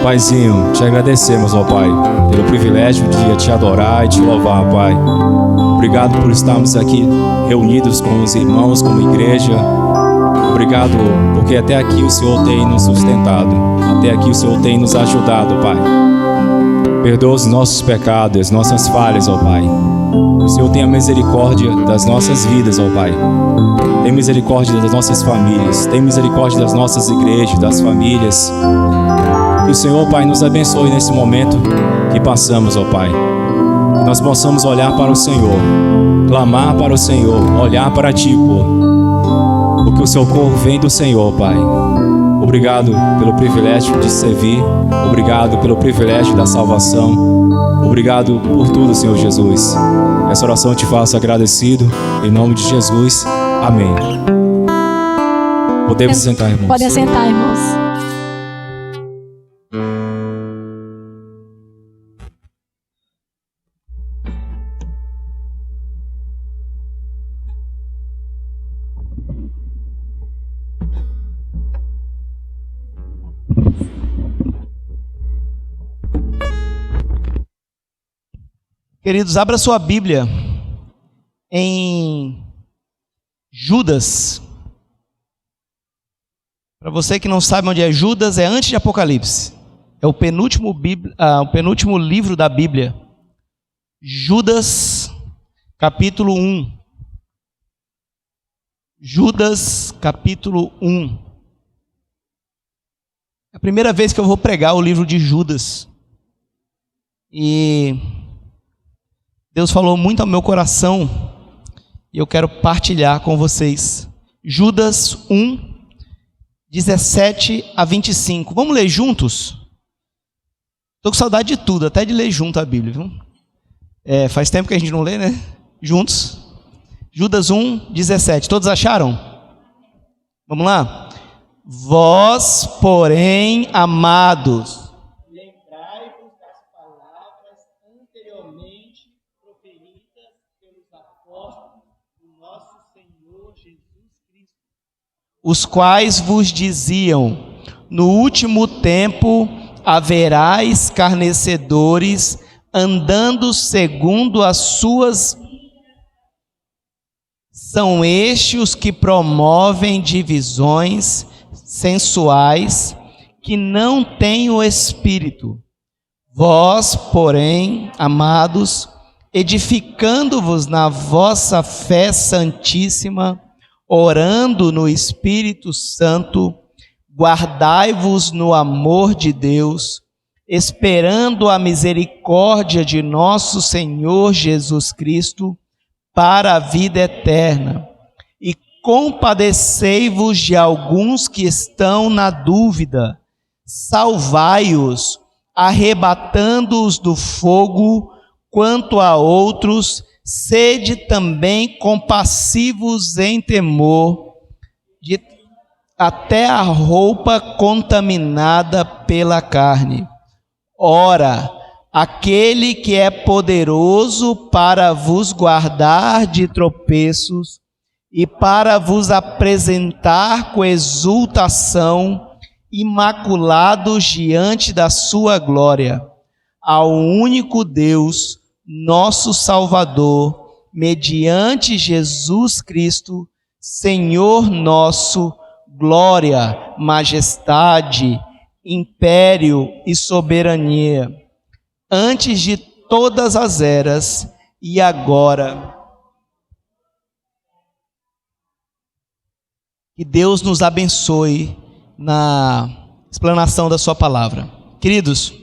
Paizinho, te agradecemos, ó Pai, pelo privilégio de te adorar e te louvar, Pai. Obrigado por estarmos aqui reunidos com os irmãos, como igreja. Obrigado porque até aqui o Senhor tem nos sustentado, até aqui o Senhor tem nos ajudado, Pai. Perdoa os nossos pecados, as nossas falhas, ó Pai. O Senhor tenha misericórdia das nossas vidas, ó Pai. Tem misericórdia das nossas famílias, tem misericórdia das nossas igrejas, das famílias. Que o Senhor, Pai, nos abençoe nesse momento que passamos, ó Pai. Que nós possamos olhar para o Senhor, clamar para o Senhor, olhar para Ti, porque o socorro vem do Senhor, Pai. Obrigado pelo privilégio de servir, obrigado pelo privilégio da salvação, obrigado por tudo, Senhor Jesus. Essa oração eu te faço agradecido, em nome de Jesus, amém. Podemos sentar, irmãos. Podem sentar, irmãos. Queridos, abra sua Bíblia em Judas. Para você que não sabe onde é Judas, é antes de Apocalipse. É o penúltimo livro da Bíblia. Judas, capítulo 1. Judas, capítulo 1. É a primeira vez que eu vou pregar o livro de Judas. E Deus falou muito ao meu coração e eu quero partilhar com vocês. Judas 1, 17 a 25. Vamos ler juntos? Estou com saudade de tudo, até de ler junto a Bíblia, viu? Faz tempo que a gente não lê, né? Juntos. Judas 1, 17. Todos acharam? Vamos lá? Vós, porém, amados, lembrai-vos das palavras anteriormente proferidas pelos apóstolos do nosso Senhor Jesus Cristo, os quais vos diziam: no último tempo haverá escarnecedores, andando segundo as suas. São estes os que promovem divisões sensuais, que não têm o Espírito. Vós, porém, amados, edificando-vos na vossa fé santíssima, orando no Espírito Santo, guardai-vos no amor de Deus, esperando a misericórdia de nosso Senhor Jesus Cristo para a vida eterna. E compadecei-vos de alguns que estão na dúvida, salvai-os, arrebatando-os do fogo. Quanto a outros, sede também compassivos em temor, até a roupa contaminada pela carne. Ora, aquele que é poderoso para vos guardar de tropeços e para vos apresentar com exultação, imaculados diante da sua glória, ao único Deus, nosso Salvador, mediante Jesus Cristo, Senhor nosso, glória, majestade, império e soberania, antes de todas as eras e agora. Que Deus nos abençoe na explanação da sua palavra. Queridos,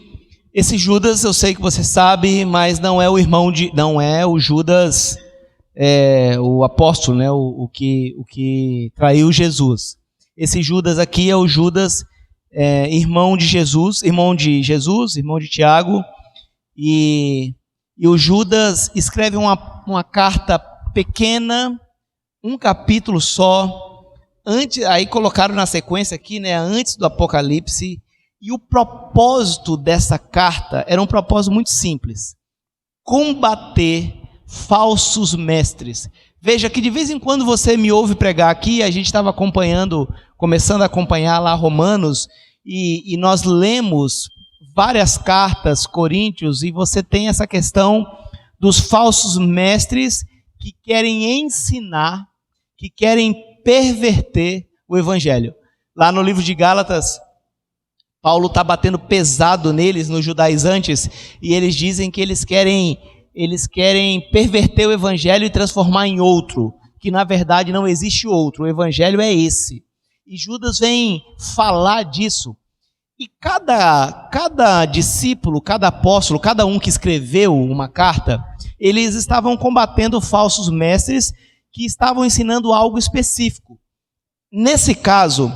esse Judas, eu sei que você sabe, mas não é o irmão de, não é o Judas, o apóstolo, né, o que traiu Jesus. Esse Judas aqui é o Judas, irmão de Jesus, irmão de Tiago, e o Judas escreve uma carta pequena, um capítulo só. Aí colocaram na sequência aqui, né, antes do Apocalipse, e o propósito dessa carta era um propósito muito simples: combater falsos mestres. Veja que de vez em quando você me ouve pregar aqui, a gente estava começando a acompanhar lá Romanos, e nós lemos várias cartas, Coríntios, e você tem essa questão dos falsos mestres que querem ensinar, que querem perverter o evangelho. Lá no livro de Gálatas, Paulo está batendo pesado neles, nos judaizantes, e eles dizem que eles querem perverter o evangelho e transformar em outro, que na verdade não existe outro, o evangelho é esse. E Judas vem falar disso. E cada discípulo, cada apóstolo, cada um que escreveu uma carta, eles estavam combatendo falsos mestres que estavam ensinando algo específico. Nesse caso,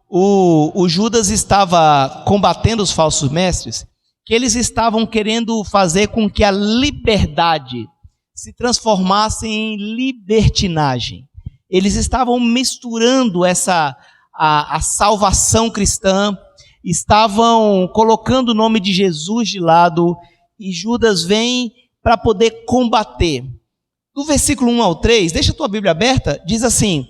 o Judas estava combatendo os falsos mestres, que eles estavam querendo fazer com que a liberdade se transformasse em libertinagem. Eles estavam misturando a salvação cristã, estavam colocando o nome de Jesus de lado, e Judas vem para poder combater. Do versículo 1 ao 3, deixa a tua Bíblia aberta, diz assim: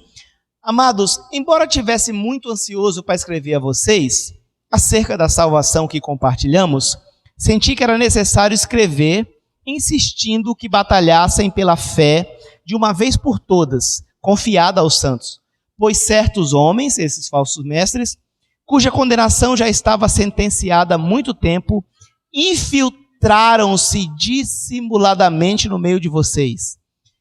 amados, embora tivesse muito ansioso para escrever a vocês acerca da salvação que compartilhamos, senti que era necessário escrever, insistindo que batalhassem pela fé de uma vez por todas, confiada aos santos. Pois certos homens, esses falsos mestres, cuja condenação já estava sentenciada há muito tempo, infiltraram-se dissimuladamente no meio de vocês.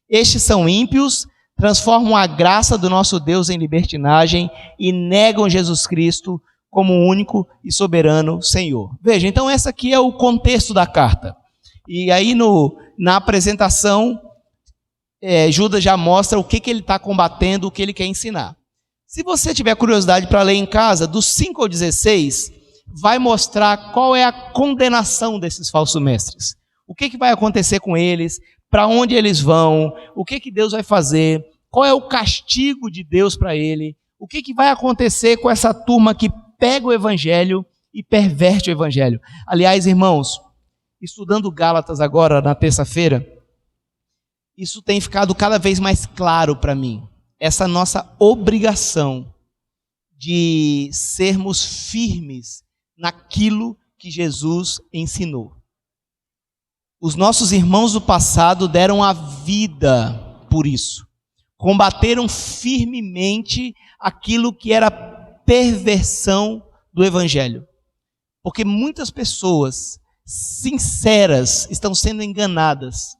Estes são ímpios, transformam a graça do nosso Deus em libertinagem e negam Jesus Cristo como o único e soberano Senhor. Veja, então esse aqui é o contexto da carta. E aí na apresentação, Judas já mostra o que ele está combatendo, o que ele quer ensinar. Se você tiver curiosidade para ler em casa, dos 5 ao 16, vai mostrar qual é a condenação desses falsos mestres. O que vai acontecer com eles, para onde eles vão, o que Deus vai fazer, qual é o castigo de Deus para ele, o que vai acontecer com essa turma que pega o evangelho e perverte o evangelho. Aliás, irmãos, estudando Gálatas agora na terça-feira, isso tem ficado cada vez mais claro para mim. Essa nossa obrigação de sermos firmes naquilo que Jesus ensinou. Os nossos irmãos do passado deram a vida por isso. Combateram firmemente aquilo que era perversão do evangelho. Porque muitas pessoas sinceras estão sendo enganadas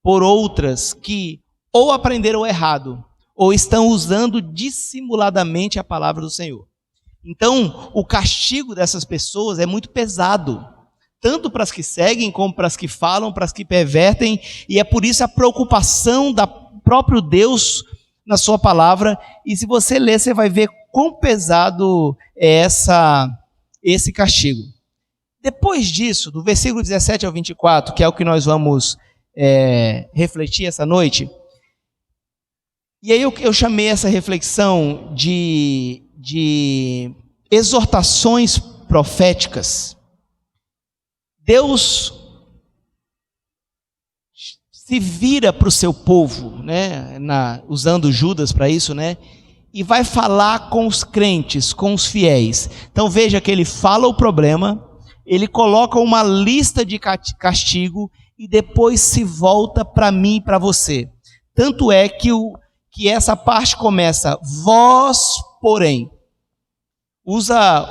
por outras que ou aprenderam errado, ou estão usando dissimuladamente a palavra do Senhor. Então, o castigo dessas pessoas é muito pesado, tanto para as que seguem, como para as que falam, para as que pervertem, e é por isso a preocupação da próprio Deus na sua palavra, e se você ler, você vai ver quão pesado é esse castigo. Depois disso, do versículo 17 ao 24, que é o que nós vamos refletir essa noite, e aí eu chamei essa reflexão de exortações proféticas. Deus se vira para o seu povo, né, usando Judas para isso, né, e vai falar com os crentes, com os fiéis. Então veja que ele fala o problema, ele coloca uma lista de castigo e depois se volta para mim e para você. Tanto é que essa parte começa, vós, porém. Usa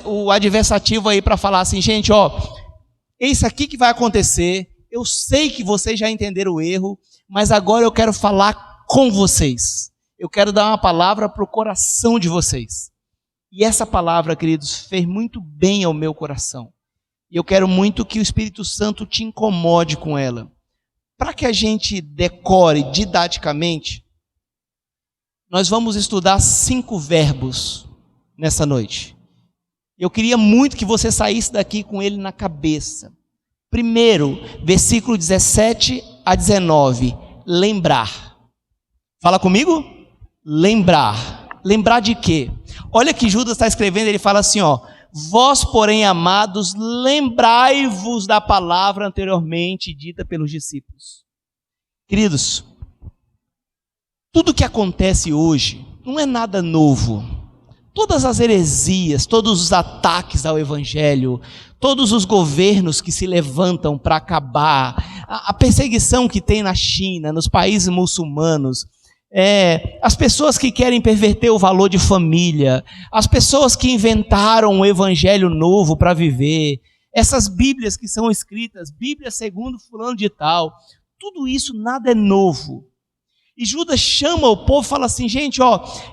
o adversativo aí para falar assim, gente, é isso aqui que vai acontecer, eu sei que vocês já entenderam o erro, mas agora eu quero falar com vocês. Eu quero dar uma palavra para o coração de vocês. E essa palavra, queridos, fez muito bem ao meu coração. E eu quero muito que o Espírito Santo te incomode com ela. Para que a gente decore didaticamente, nós vamos estudar 5 verbos nessa noite. Eu queria muito que você saísse daqui com ele na cabeça. Primeiro, versículo 17 a 19, lembrar. Fala comigo? Lembrar. Lembrar de quê? Olha que Judas está escrevendo, ele fala assim, vós, porém, amados, lembrai-vos da palavra anteriormente dita pelos discípulos. Queridos, tudo que acontece hoje não é nada novo. todas as heresias, todos os ataques ao evangelho, todos os governos que se levantam para acabar, a perseguição que tem na China, nos países muçulmanos, as pessoas que querem perverter o valor de família, as pessoas que inventaram um evangelho novo para viver, essas bíblias que são escritas, Bíblia segundo fulano de tal, tudo isso nada é novo. E Judas chama o povo e fala assim, gente,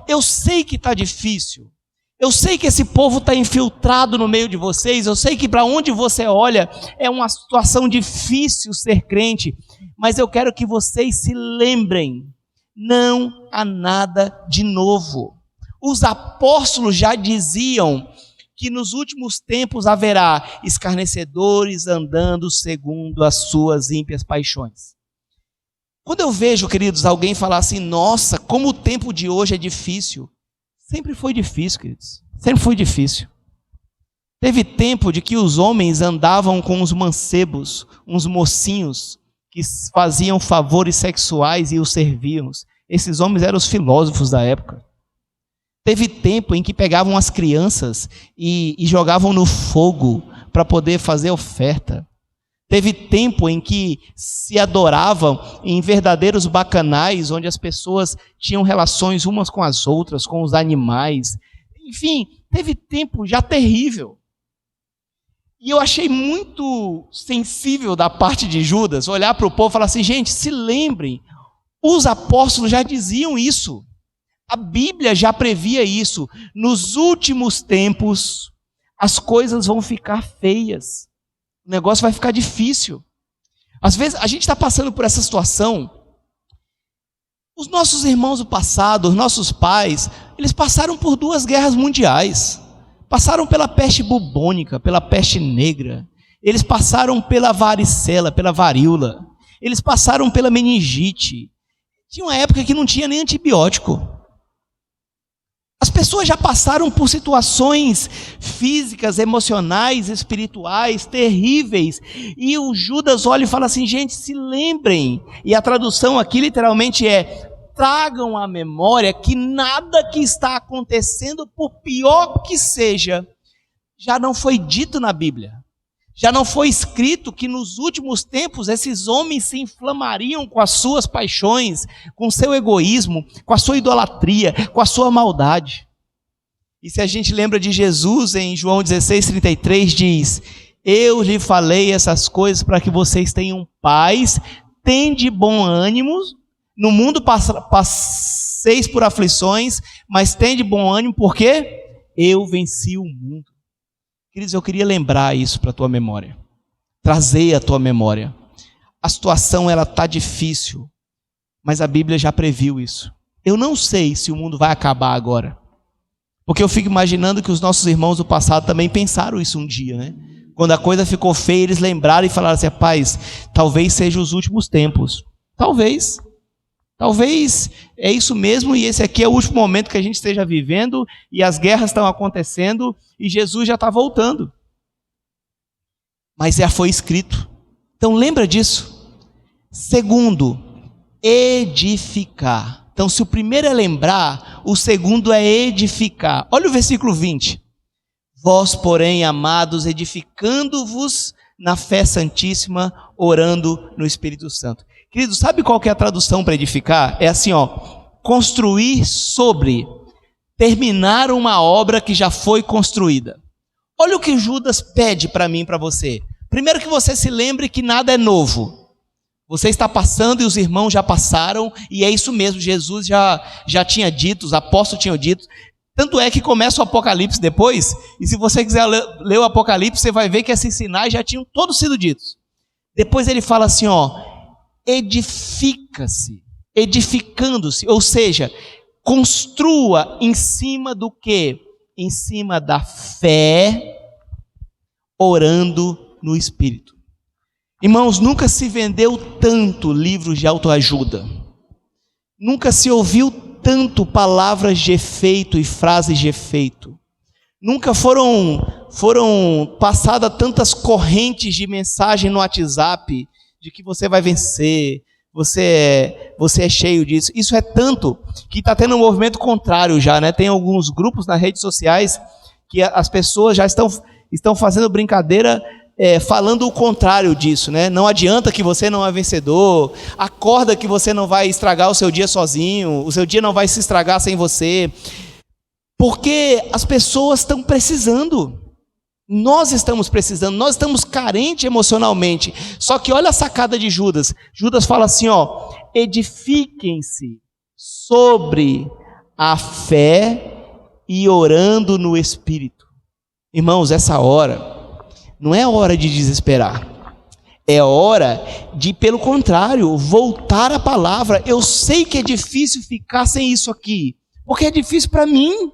eu sei que está difícil, eu sei que esse povo está infiltrado no meio de vocês, eu sei que para onde você olha é uma situação difícil ser crente, mas eu quero que vocês se lembrem, não há nada de novo. Os apóstolos já diziam que nos últimos tempos haverá escarnecedores andando segundo as suas ímpias paixões. Quando eu vejo, queridos, alguém falar assim, nossa, como o tempo de hoje é difícil. Sempre foi difícil, queridos. Sempre foi difícil. Teve tempo de que os homens andavam com os mancebos, uns mocinhos, que faziam favores sexuais e os serviam. Esses homens eram os filósofos da época. Teve tempo em que pegavam as crianças e jogavam no fogo para poder fazer oferta. Teve tempo em que se adoravam em verdadeiros bacanais, onde as pessoas tinham relações umas com as outras, com os animais. Enfim, teve tempo já terrível. E eu achei muito sensível da parte de Judas olhar para o povo e falar assim, gente, se lembrem, os apóstolos já diziam isso. A Bíblia já previa isso. Nos últimos tempos, as coisas vão ficar feias. O negócio vai ficar difícil. Às vezes, a gente está passando por essa situação. Os nossos irmãos do passado, os nossos pais, eles passaram por 2 guerras mundiais. Passaram pela peste bubônica, pela peste negra. Eles passaram pela varicela, pela varíola. Eles passaram pela meningite. Tinha uma época que não tinha nem antibiótico. As pessoas já passaram por situações físicas, emocionais, espirituais, terríveis. E o Judas olha e fala assim, gente, se lembrem. E a tradução aqui literalmente é, tragam à memória que nada que está acontecendo, por pior que seja, já não foi dito na Bíblia. Já não foi escrito que nos últimos tempos esses homens se inflamariam com as suas paixões, com seu egoísmo, com a sua idolatria, com a sua maldade. E se a gente lembra de Jesus em João 16:33 diz, eu lhe falei essas coisas para que vocês tenham paz, tende bom ânimo, no mundo passeis por aflições, mas tende bom ânimo porque eu venci o mundo. Queridos, eu queria lembrar isso para a tua memória, trazer a tua memória. A situação ela está difícil, mas a Bíblia já previu isso. Eu não sei se o mundo vai acabar agora, porque eu fico imaginando que os nossos irmãos do passado também pensaram isso um dia, né? Quando a coisa ficou feia, eles lembraram e falaram assim, rapaz, talvez seja os últimos tempos. Talvez é isso mesmo e esse aqui é o último momento que a gente esteja vivendo e as guerras estão acontecendo e Jesus já está voltando. Mas já foi escrito. Então lembra disso. Segundo, edificar. Então se o primeiro é lembrar, o segundo é edificar. Olha o versículo 20. Vós, porém, amados, edificando-vos na fé santíssima, orando no Espírito Santo. Querido, sabe qual que é a tradução para edificar? É assim, construir sobre, terminar uma obra que já foi construída. Olha o que Judas pede para mim e para você. Primeiro que você se lembre que nada é novo. Você está passando e os irmãos já passaram, e é isso mesmo, Jesus já tinha dito, os apóstolos tinham dito. Tanto é que começa o Apocalipse depois, e se você quiser ler o Apocalipse, você vai ver que esses sinais já tinham todos sido ditos. Depois ele fala assim, edifica-se, edificando-se, ou seja, construa em cima do quê? Em cima da fé, orando no Espírito. Irmãos, nunca se vendeu tanto livros de autoajuda, nunca se ouviu tanto palavras de efeito e frases de efeito, nunca foram passadas tantas correntes de mensagem no WhatsApp, de que você vai vencer, você é cheio disso. Isso é tanto que está tendo um movimento contrário já, né? Tem alguns grupos nas redes sociais que as pessoas já estão fazendo brincadeira, falando o contrário disso, né? Não adianta que você não é vencedor, acorda que você não vai estragar o seu dia sozinho, o seu dia não vai se estragar sem você, porque as pessoas estão precisando. Nós estamos precisando, nós estamos carentes emocionalmente. Só que olha a sacada de Judas. Judas fala assim, ó: edifiquem-se sobre a fé e orando no Espírito. Irmãos, essa hora não é hora de desesperar. É hora de, pelo contrário, voltar à palavra. Eu sei que é difícil ficar sem isso aqui, porque é difícil para mim.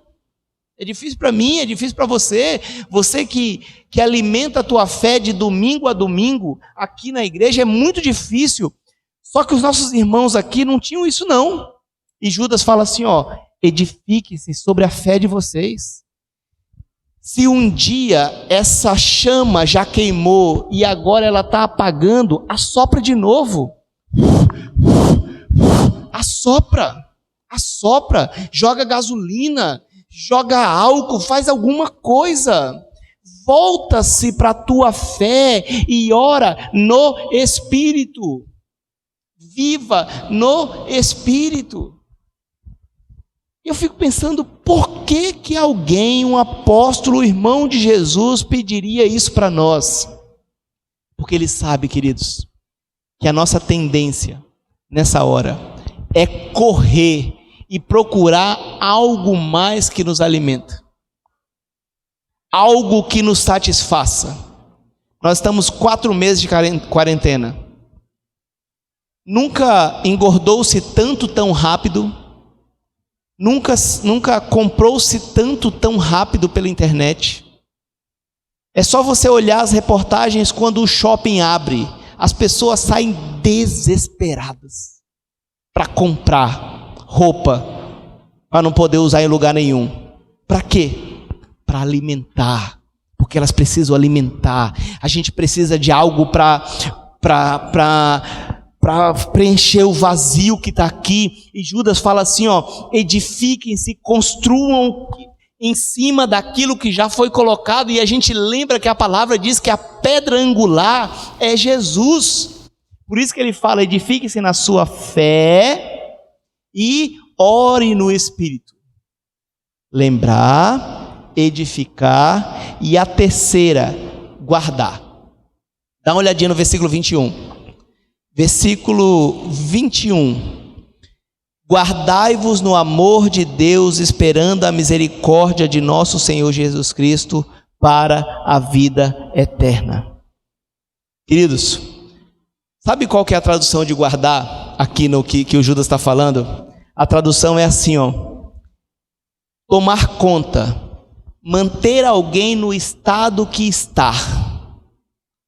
É difícil para mim, é difícil para você. Você que alimenta a tua fé de domingo a domingo aqui na igreja, é muito difícil. Só que os nossos irmãos aqui não tinham isso não. E Judas fala assim, ó: edifique-se sobre a fé de vocês. Se um dia essa chama já queimou e agora ela está apagando, assopra de novo. Assopra, joga gasolina, joga álcool, faz alguma coisa. Volta-se para a tua fé e ora no Espírito. Viva no Espírito. Eu fico pensando, por que alguém, um apóstolo, irmão de Jesus, pediria isso para nós? Porque ele sabe, queridos, que a nossa tendência nessa hora é correr e procurar algo mais que nos alimenta, algo que nos satisfaça. Nós estamos 4 meses de quarentena. Nunca engordou-se tanto tão rápido, nunca comprou-se tanto tão rápido pela internet. É só você olhar as reportagens quando o shopping abre, as pessoas saem desesperadas para comprar roupa, para não poder usar em lugar nenhum. Para quê? Para alimentar, porque elas precisam alimentar. A gente precisa de algo para preencher o vazio que está aqui. E Judas fala assim, ó: edifiquem-se, construam em cima daquilo que já foi colocado. E a gente lembra que a palavra diz que a pedra angular é Jesus. Por isso que ele fala: edifiquem-se na sua fé e ore no Espírito. Lembrar, edificar, e a terceira, guardar. Dá uma olhadinha no versículo 21. Versículo 21. Guardai-vos no amor de Deus, esperando a misericórdia de nosso Senhor Jesus Cristo para a vida eterna. Queridos, sabe qual que é a tradução de guardar aqui no que o Judas está falando? A tradução é assim, ó: tomar conta, manter alguém no estado que está.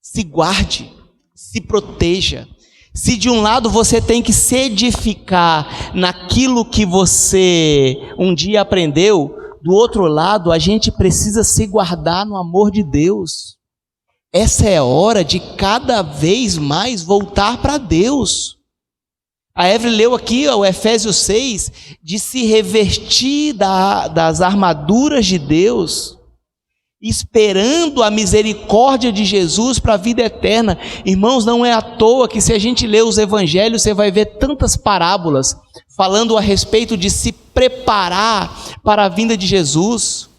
Se guarde, se proteja. Se de um lado você tem que se edificar naquilo que você um dia aprendeu, do outro lado a gente precisa se guardar no amor de Deus. Essa é a hora de cada vez mais voltar para Deus. A Evelyn leu aqui o Efésios 6, de se revestir das armaduras de Deus, esperando a misericórdia de Jesus para a vida eterna. Irmãos, não é à toa que, se a gente ler os evangelhos, você vai ver tantas parábolas falando a respeito de se preparar para a vinda de Jesus.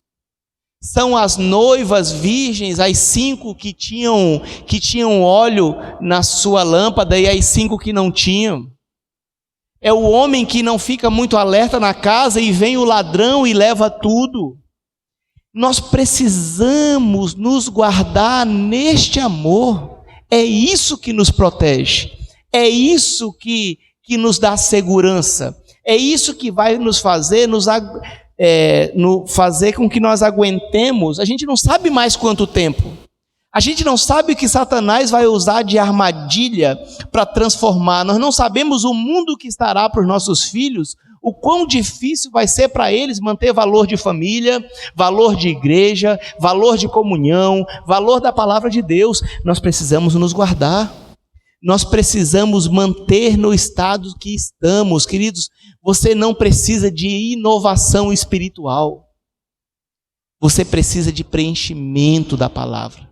São as noivas virgens, as 5 que tinham óleo na sua lâmpada e as 5 que não tinham. É o homem que não fica muito alerta na casa e vem o ladrão e leva tudo. Nós precisamos nos guardar neste amor. É isso que nos protege. É isso que nos dá segurança. É isso que vai nos fazer, fazer com que nós aguentemos. A gente não sabe mais quanto tempo. A gente não sabe o que Satanás vai usar de armadilha para transformar. Nós não sabemos o mundo que estará para os nossos filhos, o quão difícil vai ser para eles manter valor de família, valor de igreja, valor de comunhão, valor da palavra de Deus. Nós precisamos nos guardar. Nós precisamos manter no estado que estamos. Queridos, você não precisa de inovação espiritual. Você precisa de preenchimento da palavra.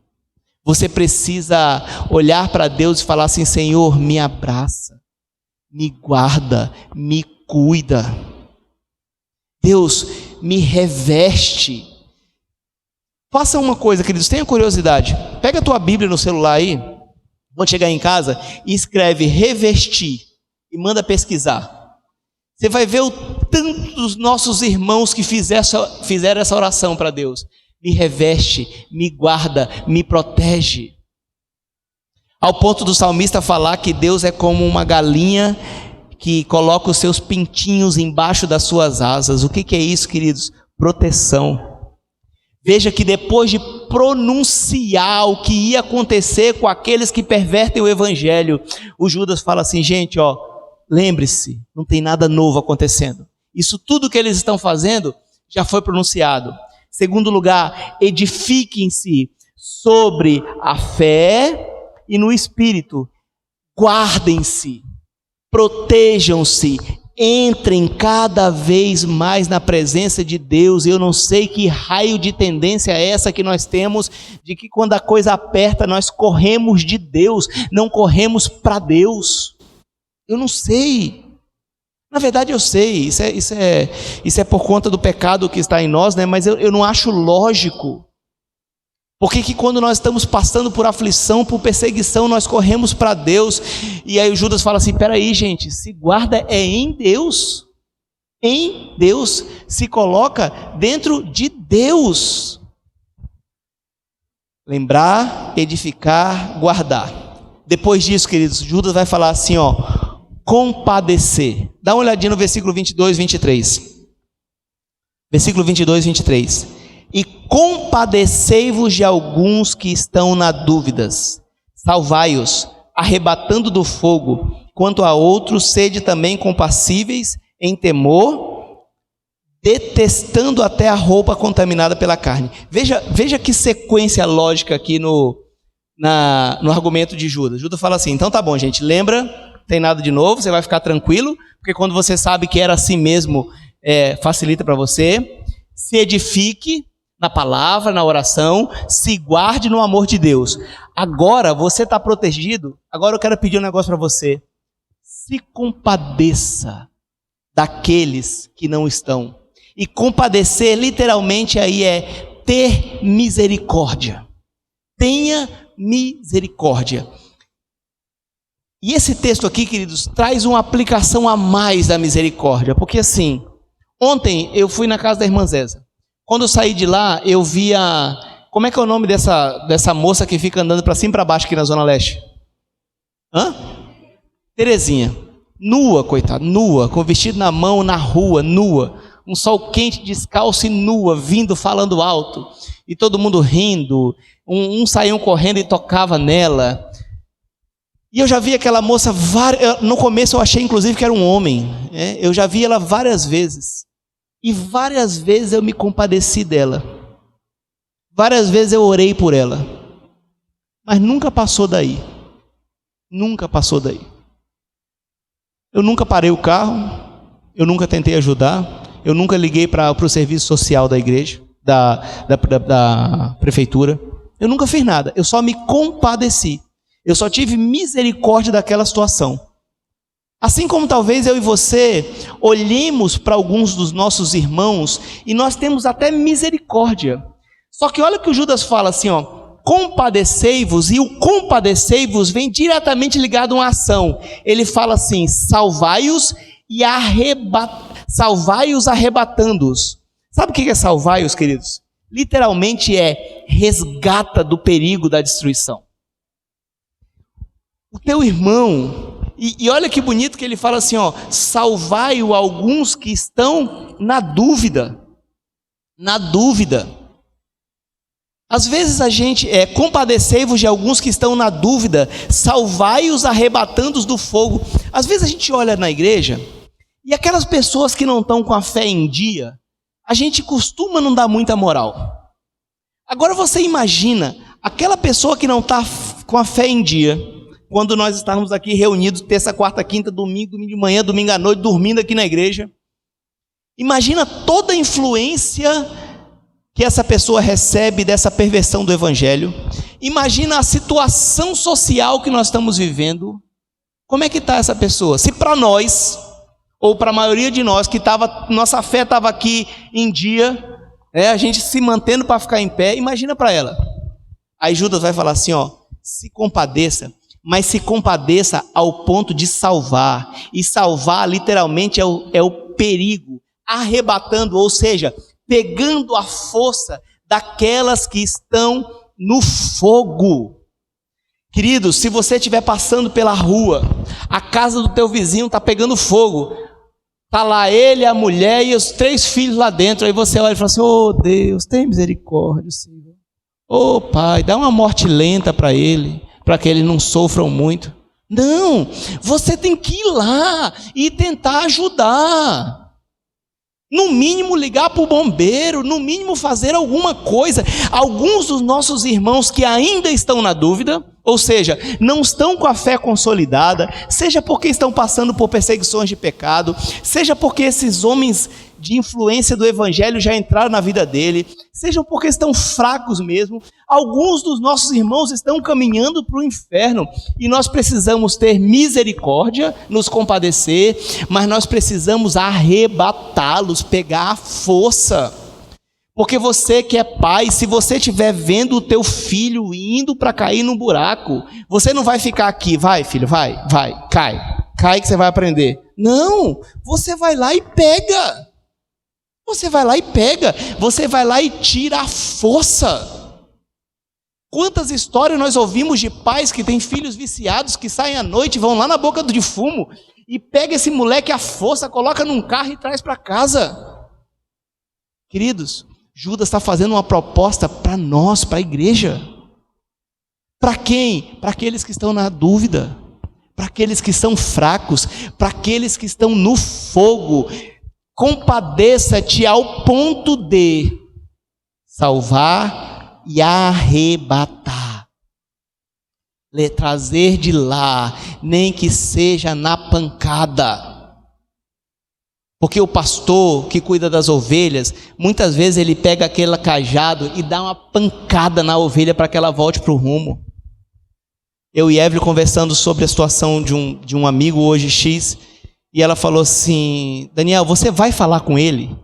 Você precisa olhar para Deus e falar assim: Senhor, me abraça, me guarda, me cuida. Deus, me reveste. Faça uma coisa, queridos, tenha curiosidade. Pega a tua Bíblia no celular aí, quando chegar em casa, e escreve revestir e manda pesquisar. Você vai ver o tanto dos nossos irmãos que fizeram essa oração para Deus. Me reveste, me guarda, me protege. Ao ponto do salmista falar que Deus é como uma galinha que coloca os seus pintinhos embaixo das suas asas. O que é isso, queridos? Proteção. Veja que depois de pronunciar o que ia acontecer com aqueles que pervertem o evangelho, o Judas fala assim: gente, lembre-se, não tem nada novo acontecendo. Isso tudo que eles estão fazendo já foi pronunciado. Segundo lugar, edifiquem-se sobre a fé e no Espírito. Guardem-se, protejam-se, entrem cada vez mais na presença de Deus. Eu não sei que raio de tendência é essa que nós temos, de que quando a coisa aperta, nós corremos de Deus, não corremos para Deus. Eu não sei. Na verdade eu sei, isso é por conta do pecado que está em nós, né? Mas eu não acho lógico. Porque que quando nós estamos passando por aflição, por perseguição, nós corremos para Deus, e aí o Judas fala assim: peraí, gente, se guarda é em Deus. Em Deus, se coloca dentro de Deus. Lembrar, edificar, guardar. Depois disso, queridos, Judas vai falar assim, compadecer. Dá uma olhadinha no versículo 22, 23. Versículo 22, 23. E compadecei-vos de alguns que estão na dúvidas. Salvai-os, arrebatando do fogo. Quanto a outros, sede também compassíveis em temor, detestando até a roupa contaminada pela carne. Veja que sequência lógica aqui no argumento de Judas. Judas fala assim: então tá bom, gente, lembra, não tem nada de novo, você vai ficar tranquilo, porque quando você sabe que era assim mesmo, facilita para você. Se edifique na palavra, na oração, se guarde no amor de Deus. Agora você está protegido. Agora eu quero pedir um negócio para você: se compadeça daqueles que não estão. E compadecer literalmente aí é ter misericórdia. Tenha misericórdia. E esse texto aqui, queridos, traz uma aplicação a mais da misericórdia, porque assim, ontem eu fui na casa da irmã Zéza. Quando eu saí de lá, eu vi como é que é o nome dessa moça que fica andando para cima e para baixo aqui na Zona Leste? Terezinha. Nua, coitada, nua, com o vestido na mão, na rua, nua. Um sol quente, descalço e nua, vindo, falando alto. E todo mundo rindo. Um saiu correndo e tocava nela. E eu já vi aquela moça, no começo eu achei inclusive que era um homem. Eu já vi ela várias vezes. E várias vezes eu me compadeci dela. Várias vezes eu orei por ela. Mas nunca passou daí. Nunca passou daí. Eu nunca parei o carro. Eu nunca tentei ajudar. Eu nunca liguei para o serviço social da igreja, da prefeitura. Eu nunca fiz nada. Eu só me compadeci. Eu só tive misericórdia daquela situação. Assim como talvez eu e você olhemos para alguns dos nossos irmãos e nós temos até misericórdia. Só que olha o que o Judas fala assim, compadecei-vos, e o compadecei-vos vem diretamente ligado a uma ação. Ele fala assim: salvai-os e salvai-os arrebatando-os. Sabe o que é salvai-os, queridos? Literalmente é resgata do perigo da destruição. O teu irmão, e olha que bonito que ele fala assim, salvai-o alguns que estão na dúvida. Na dúvida. Às vezes a gente compadecei-vos de alguns que estão na dúvida, salvai-os arrebatando-os do fogo. Às vezes a gente olha na igreja e aquelas pessoas que não estão com a fé em dia, a gente costuma não dar muita moral. Agora você imagina aquela pessoa que não está com a fé em dia, quando nós estávamos aqui reunidos, terça, quarta, quinta, domingo, domingo de manhã, domingo à noite, dormindo aqui na igreja. Imagina toda a influência que essa pessoa recebe dessa perversão do evangelho. Imagina a situação social que nós estamos vivendo. Como é que está essa pessoa? Se para nós, ou para a maioria de nós, que nossa fé estava aqui em dia, a gente se mantendo para ficar em pé, imagina para ela. Aí Judas vai falar assim, se compadeça, mas se compadeça ao ponto de salvar. E salvar literalmente é o perigo, arrebatando, ou seja, pegando a força daquelas que estão no fogo. Queridos, se você estiver passando pela rua, a casa do teu vizinho está pegando fogo, está lá ele, a mulher e os 3 filhos lá dentro, aí você olha e fala assim, oh Deus, tem misericórdia, Senhor. Oh Pai, dá uma morte lenta para ele, para que eles não sofram muito. Não, você tem que ir lá e tentar ajudar. No mínimo ligar para o bombeiro, no mínimo fazer alguma coisa. Alguns dos nossos irmãos que ainda estão na dúvida, ou seja, não estão com a fé consolidada, seja porque estão passando por perseguições de pecado, seja porque esses homens de influência do evangelho já entraram na vida dele, seja porque estão fracos mesmo. Alguns dos nossos irmãos estão caminhando para o inferno e nós precisamos ter misericórdia, nos compadecer, mas nós precisamos arrebatá-los, pegar a força. Porque você que é pai, se você estiver vendo o teu filho indo para cair no buraco, você não vai ficar aqui, vai filho, vai, cai que você vai aprender. Não, você vai lá e pega. Você vai lá e pega, você vai lá e tira a força. Quantas histórias nós ouvimos de pais que têm filhos viciados, que saem à noite, vão lá na boca de fumo, e pega esse moleque à força, coloca num carro e traz para casa. Queridos, Judas está fazendo uma proposta para nós, para a igreja. Para quem? Para aqueles que estão na dúvida, para aqueles que são fracos, para aqueles que estão no fogo. Compadeça-te ao ponto de salvar e arrebatar. Trazer de lá, nem que seja na pancada. Porque o pastor que cuida das ovelhas, muitas vezes ele pega aquele cajado e dá uma pancada na ovelha para que ela volte para o rumo. Eu e Evelyn conversando sobre a situação de um amigo hoje, X, e ela falou assim, Daniel, você vai falar com ele?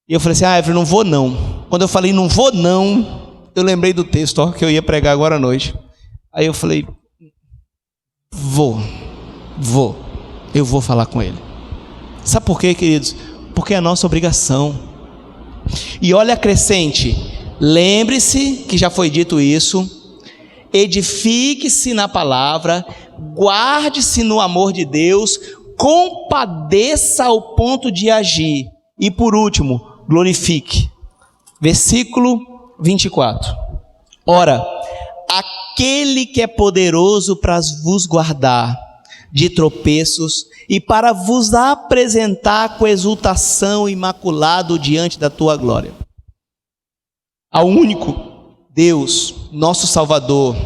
E eu falei assim, Evelyn, não vou não. Quando eu falei não vou não, eu lembrei do texto que eu ia pregar agora à noite. Aí eu falei, eu vou falar com ele. Sabe por quê, queridos? Porque é a nossa obrigação. E olha a crescente, lembre-se que já foi dito isso, edifique-se na palavra, guarde-se no amor de Deus, compadeça ao ponto de agir. E por último, glorifique. Versículo 24. Ora, aquele que é poderoso para vos guardar de tropeços e para vos apresentar com exultação imaculado diante da tua glória. Ao único Deus, nosso Salvador,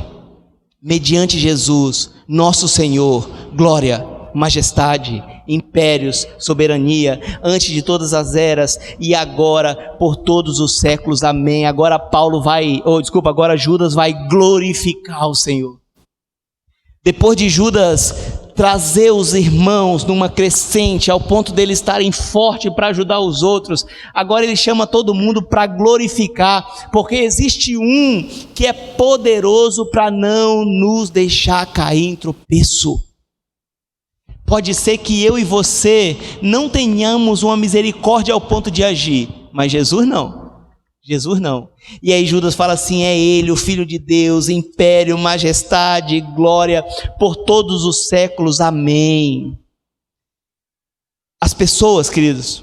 mediante Jesus, nosso Senhor, glória, majestade, impérios, soberania, antes de todas as eras e agora por todos os séculos, amém. Agora agora Judas vai glorificar o Senhor. Depois de Judas trazer os irmãos numa crescente, ao ponto deles estarem fortes para ajudar os outros, agora ele chama todo mundo para glorificar, porque existe um que é poderoso para não nos deixar cair em tropeço. Pode ser que eu e você não tenhamos uma misericórdia ao ponto de agir, mas Jesus não. Jesus não. E aí Judas fala assim, é ele, o Filho de Deus, império, majestade, glória, por todos os séculos, amém. As pessoas, queridos,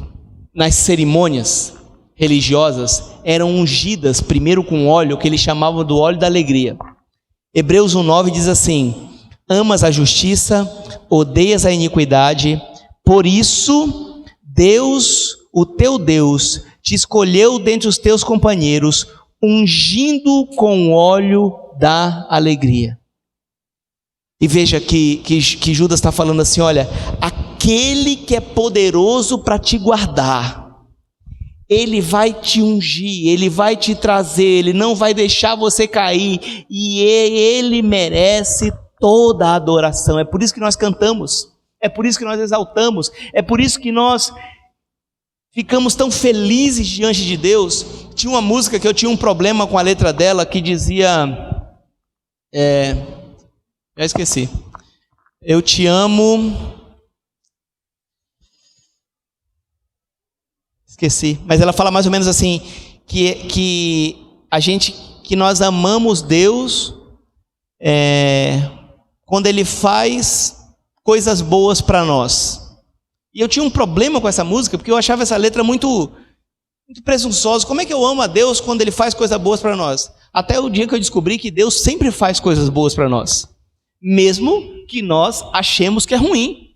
nas cerimônias religiosas, eram ungidas primeiro com óleo, que eles chamavam do óleo da alegria. Hebreus 1:9 diz assim, amas a justiça, odeias a iniquidade, por isso Deus, o teu Deus, te escolheu dentre os teus companheiros, ungindo com o óleo da alegria. E veja que Judas está falando assim: olha, aquele que é poderoso para te guardar, ele vai te ungir, ele vai te trazer, ele não vai deixar você cair, e ele merece toda a adoração. É por isso que nós cantamos, é por isso que nós exaltamos, é por isso que nós ficamos tão felizes diante de Deus. Tinha uma música que eu tinha um problema com a letra dela, que dizia, já esqueci, eu te amo, esqueci, mas ela fala mais ou menos assim, que nós amamos Deus quando Ele faz coisas boas para nós. E eu tinha um problema com essa música, porque eu achava essa letra muito presunçosa. Como é que eu amo a Deus quando Ele faz coisas boas para nós? Até o dia que eu descobri que Deus sempre faz coisas boas para nós, mesmo que nós achemos que é ruim.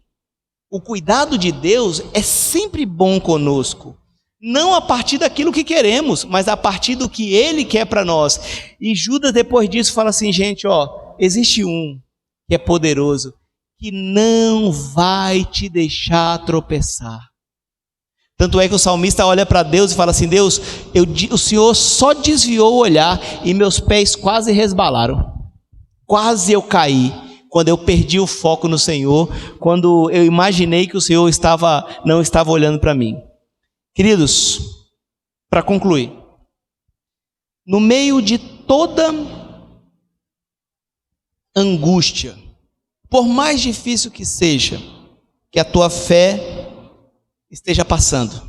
O cuidado de Deus é sempre bom conosco, não a partir daquilo que queremos, mas a partir do que Ele quer para nós. E Judas, depois disso, fala assim: gente, existe um que é poderoso, que não vai te deixar tropeçar. Tanto é que o salmista olha para Deus e fala assim: Deus, o Senhor só desviou o olhar e meus pés quase resbalaram, quase eu caí, quando eu perdi o foco no Senhor, quando eu imaginei que o Senhor não estava olhando para mim. Queridos, para concluir, no meio de toda angústia, por mais difícil que seja, que a tua fé esteja passando,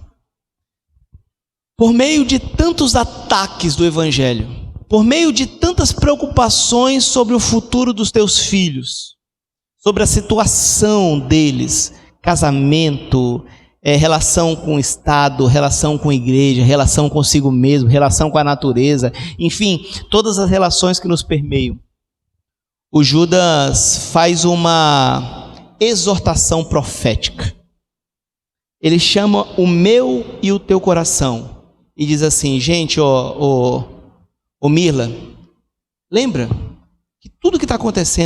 por meio de tantos ataques do Evangelho, por meio de tantas preocupações sobre o futuro dos teus filhos, sobre a situação deles, casamento, relação com o Estado, relação com a igreja, relação consigo mesmo, relação com a natureza, enfim, todas as relações que nos permeiam, o Judas faz uma exortação profética. Ele chama o meu e o teu coração e diz assim: gente, Mirla, lembra que tudo que está acontecendo